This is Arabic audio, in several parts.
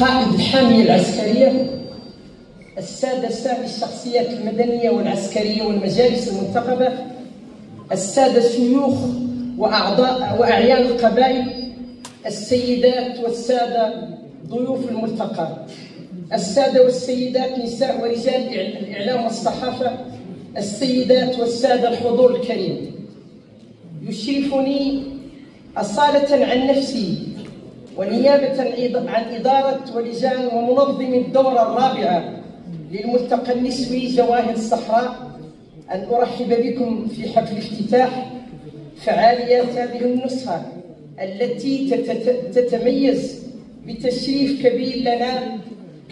قائد الحامية العسكرية، السادة سامي الشخصيات المدنية والعسكرية والمجالس المنتخبة، السادة الشيوخ وأعضاء وأعيان القبائل، السيدات والسادة ضيوف الملتقى، السادة والسيدات نساء ورجال الإعلام والصحافة، السيدات والسادة الحضور الكريم. يشرفني أصالة عن نفسي ونيابة عن إدارة ولجان ومنظم الدورة الرابعة للملتقى النسوي جواهر الصحراء أن أرحب بكم في حفل افتتاح فعاليات هذه النسخة التي تتميز بتشريف كبير لنا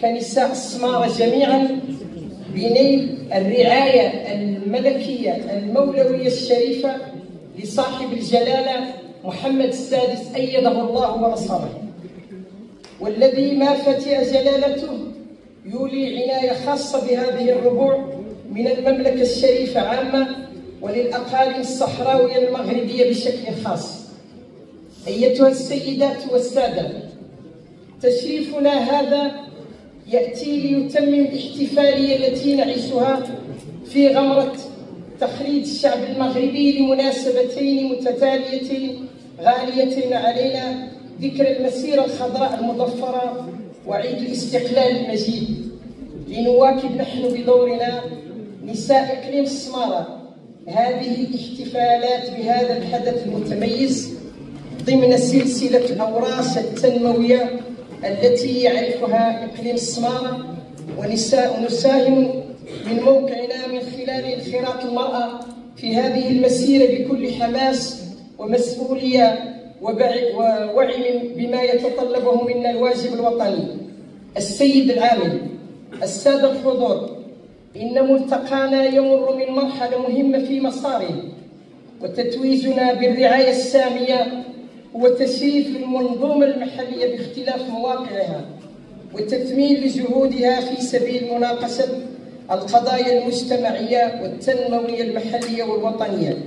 كنساء السمارة جميعا بنيل الرعاية الملكية المولوية الشريفة لصاحب الجلالة محمد السادس أيده الله ونصره، والذي ما فتئ جلالته يولي عناية خاصة بهذه الربوع من المملكة الشريفة عامة وللأقاليم الصحراوية المغربية بشكل خاص. أيتها السيدات والسادة، تشريفنا هذا يأتي ليتمم الاحتفالية التي نعيشها في غمرة تخليد الشعب المغربي لمناسبتين متتاليتين غاليتين علينا، ذكرى المسيرة الخضراء المظفرة وعيد الاستقلال المجيد. لنواكب نحن بدورنا نساء إقليم السمارة هذه الاحتفالات بهذا الحدث المتميز ضمن سلسلة الأوراش التنموية التي يعرفها إقليم السمارة، ونساهم من موقعنا من خلال انخراط المرأة في هذه المسيرة بكل حماس ومسؤولية ووعي بما يتطلبه منا الواجب الوطني. السيد العامل، السادة الحضور، إن ملتقانا يمر من مرحلة مهمة في مساره، وتتويجنا بالرعاية السامية هو تشريف المنظومة المحلية باختلاف مواقعها وتثمين لجهودها في سبيل مناقشة القضايا المجتمعية والتنموية المحلية والوطنية.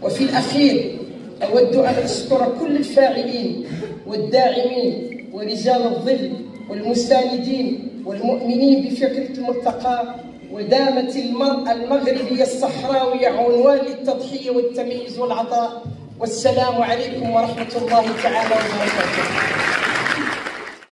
وفي الأخير أود أن أشكر كل الفاعلين والداعمين ورجال الظل والمساندين والمؤمنين بفكرة الملتقى، ودامت المرأة المغربية الصحراوية عنوان للتضحية والتمييز والعطاء. والسلام عليكم ورحمة الله تعالى وبركاته.